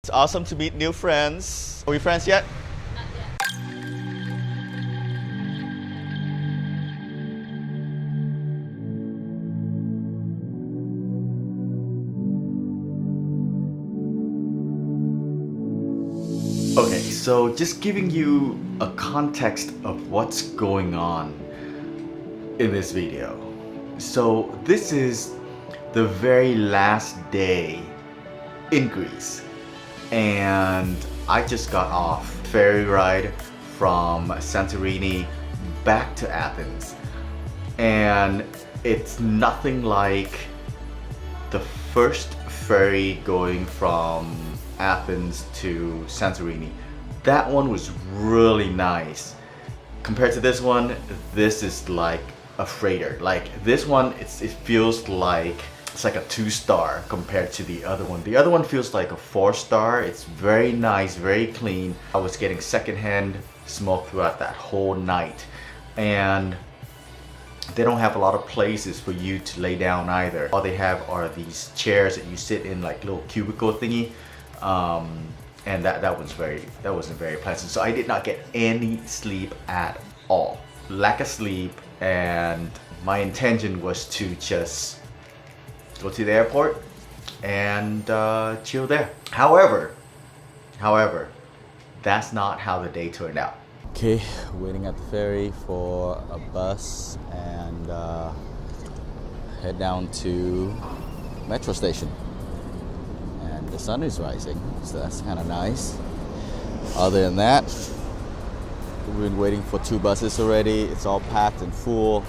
It's awesome to meet new friends. Are we friends yet? Not yet. Okay, so just giving you a context of what's going on in this video. So this is the very last day in Greece, and I just got off ferry ride from Santorini back to Athens, and it's nothing like the first ferry going from Athens to Santorini. That one was really nice. Compared to this one, this is like a freighter. Like this one, it feels like it's like a 2-star compared to the other one. The other one feels like a 4-star. It's very nice, very clean. I was getting secondhand smoke throughout that whole night, and they don't have a lot of places for you to lay down either. All they have are these chairs that you sit in, like little cubicle thingy, and that wasn't very pleasant. So I did not get any sleep at all. Lack of sleep, and my intention was to just go to the airport and chill there. However, that's not how the day turned out. Okay, waiting at the ferry for a bus and head down to metro station. And the sun is rising, so that's kind of nice. Other than that, we've been waiting for 2 buses already. It's all packed and full,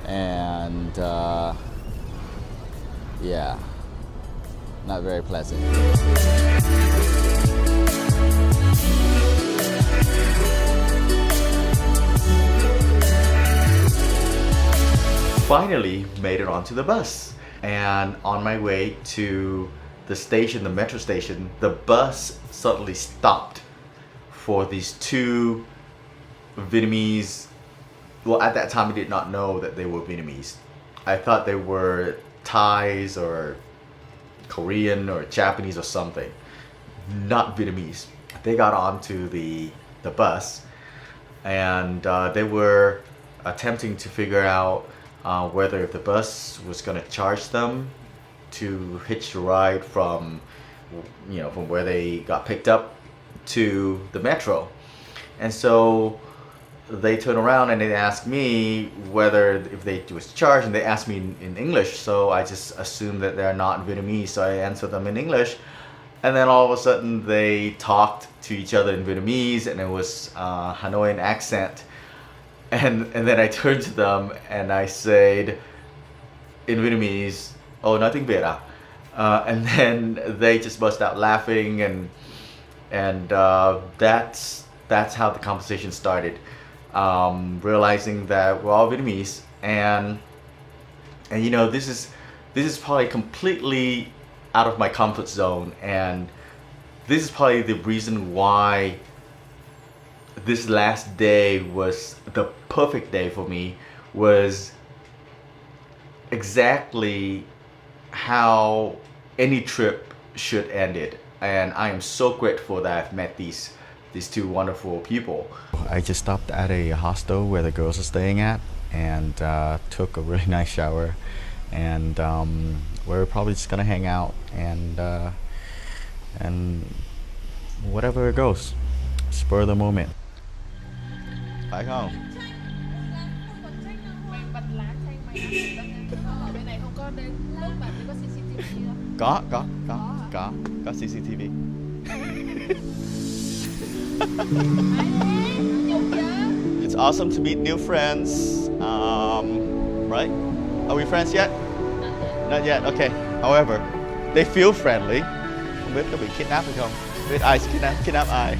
and yeah, not very pleasant. Finally made it onto the bus, and on my way to the station, the metro station, the bus suddenly stopped for these 2 Vietnamese. Well, at that time I did not know that they were Vietnamese. I thought they were Thais or Korean or Japanese or something. Not Vietnamese. They got onto the bus, and they were attempting to figure out whether if the bus was going to charge them to hitch the ride from, from where they got picked up to the metro. And so they turned around and they asked me whether if they was charged, and they asked me in English, so I just assumed that they're not Vietnamese, so I answered them in English. And then all of a sudden they talked to each other in Vietnamese, and it was Hanoian accent. And then I turned to them and I said in Vietnamese, "Oh, nothing better." And then they just burst out laughing, and that's how the conversation started. Realizing that we're all Vietnamese, and this is probably completely out of my comfort zone, and this is probably the reason why this last day was the perfect day for me, was exactly how any trip should end it. And I am so grateful that I've met these 2 wonderful people. I just stopped at a hostel where the girls are staying at, and took a really nice shower, and we're probably just gonna hang out and whatever it goes, spur of the moment. Phải không? Mày bật lá xanh mày ở bên này không có đến lúc mà chỉ có CCTV đâu. Có CCTV. It's awesome to meet new friends. Right? Are we friends yet? Not yet. Okay. However, they feel friendly. Không biết có bị kidnap hay không? Không biết ai kidnap ai?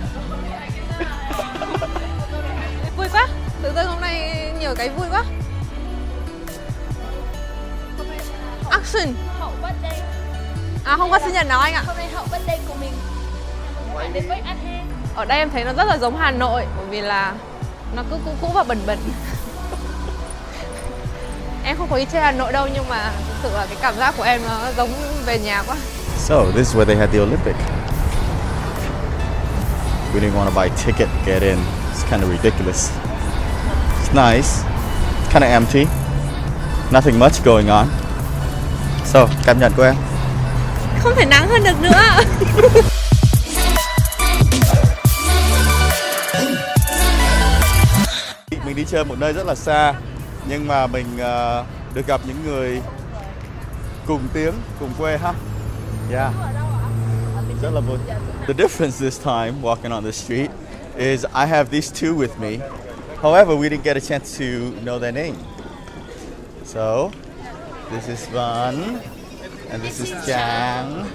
Vui quá, tự dưng hôm nay nhiều cái vui quá. Action. Hậu birthday. À, không có sinh nhật nào anh ạ. Hôm nay hậu birthday của mình. Bạn đến với anh em. Ở đây em thấy nó rất là giống Hà Nội, bởi vì là nó cứ cũ và bẩn bẩn. Em không có đi chơi Hà Nội đâu, nhưng mà thực sự là cái cảm giác của em nó giống về nhà quá. So this is where they had the Olympic. We didn't want to buy a ticket to get in. It's kind of ridiculous. It's nice. It's kind of empty. Nothing much going on. So, cảm nhận của em. Không thể nắng hơn được nữa. Mình đi chơi một nơi rất là xa, nhưng mà mình được gặp những người cùng tiếng, cùng quê ha. Yeah. Rất là vui. The difference this time walking on the street is I have these two with me. However, we didn't get a chance to know their name. So, this is Van and this is Chang.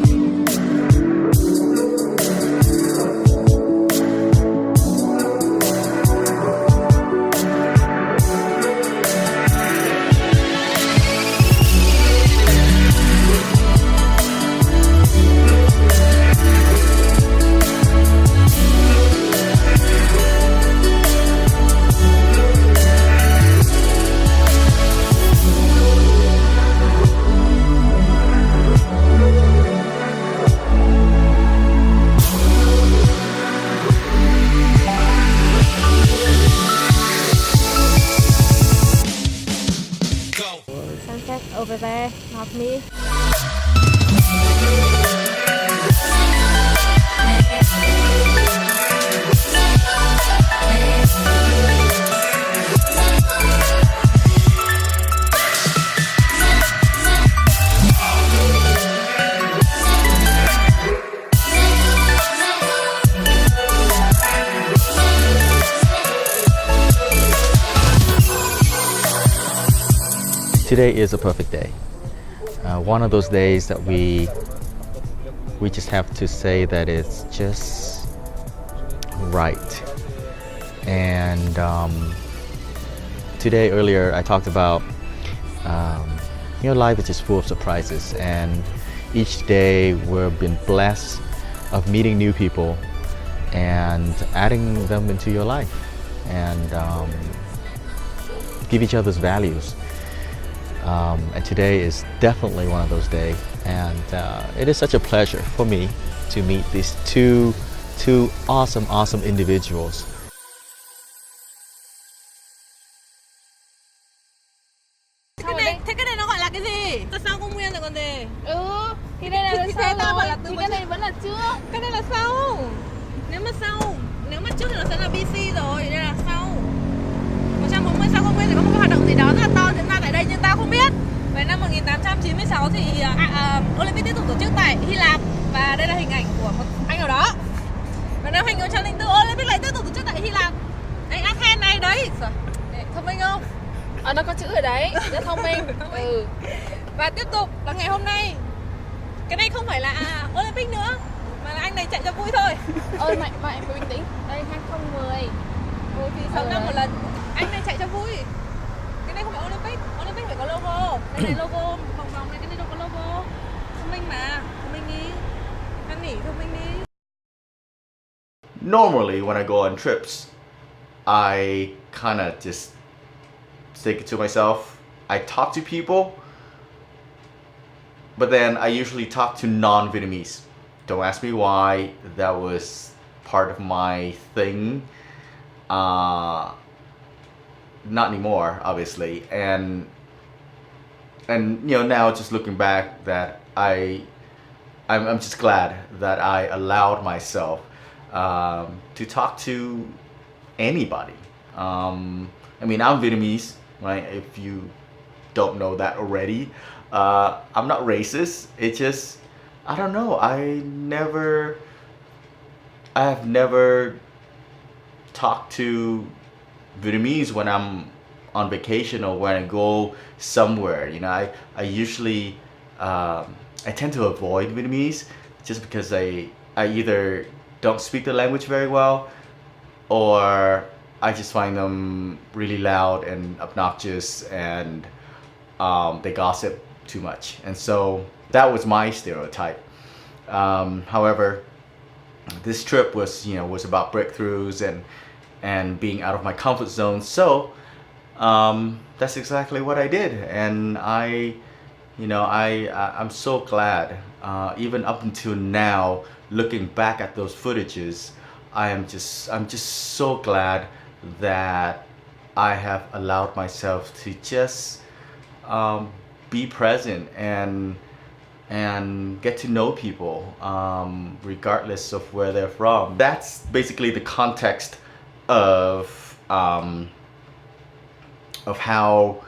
Sunset over there, not me. Today is a perfect day. One of those days that we just have to say that it's just right. And today earlier I talked about life is just full of surprises, and each day we've been blessed of meeting new people and adding them into your life and give each other's values. And today is definitely one of those days, and it is such a pleasure for me to meet these two awesome individuals. Thế cái này nó gọi là cái gì? Tại sao không nguyên rồi còn gì? Thì đây là Thì sau thế ta bảo rồi, là từ thì mới cái này vẫn là trước. Cái này là sau. Nếu mà trước thì nó sẽ là BC rồi, đây là sau. 140 sau không nguyên thì có một cái hoạt động gì đó rất là to diễn ra tại đây nhưng tao không biết. Về năm 1896 thì Olympic tiếp tục tổ chức tại Hy Lạp, và đây là hình ảnh của một anh nào đó. Và năm 2004 Olympic lại tiếp tục tổ chức tại Hy Lạp. Anh Athens này đấy. Thông minh không? Nó có chữ ở đấy, rất thông minh. Và tiếp tục là ngày hôm nay. Cái này không phải là Olympic nữa, mà là anh này chạy cho vui thôi. Ôi mày bình tĩnh. Đây 2010. Thì 6 năm một lần. Anh này chạy cho vui. Cái này không phải Olympic. Olympic phải có logo. Cái này logo vòng vòng này, cái này đâu có logo. Thông minh mà. Thông minh đi. Năn nỉ thông minh đi. Normally when I go on trips, I kind of just take it to myself. I talk to people, but then I usually talk to non-Vietnamese. Don't ask me why. That was part of my thing. Not anymore, obviously, and now just looking back, that I'm just glad that I allowed myself to talk to anybody. I mean, I'm Vietnamese, right? If you don't know that already, I'm not racist. It's just, I don't know. I have never talked to Vietnamese when I'm on vacation or when I go somewhere. I usually I tend to avoid Vietnamese just because I either don't speak the language very well, or I just find them really loud and obnoxious, and they gossip too much. And so that was my stereotype. However, this trip was about breakthroughs and being out of my comfort zone. So that's exactly what I did, and I'm so glad. Even up until now, looking back at those footages, I'm just so glad that I have allowed myself to just be present and get to know people, regardless of where they're from. That's basically the context of how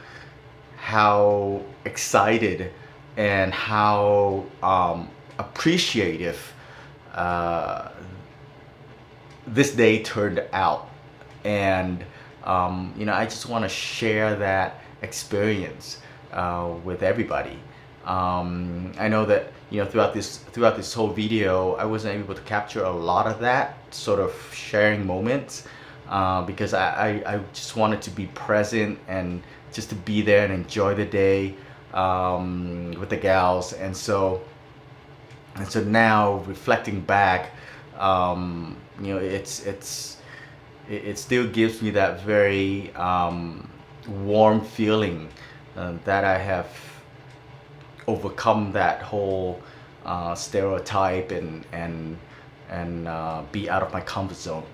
excited and how appreciative this day turned out. And you know, I just want to share that experience with everybody. I know that, you know, throughout this whole video, I wasn't able to capture a lot of that sort of sharing moments, because I just wanted to be present and just to be there and enjoy the day with the gals. And so now reflecting back, you know, it still gives me that very warm feeling that I have overcome that whole stereotype and be out of my comfort zone.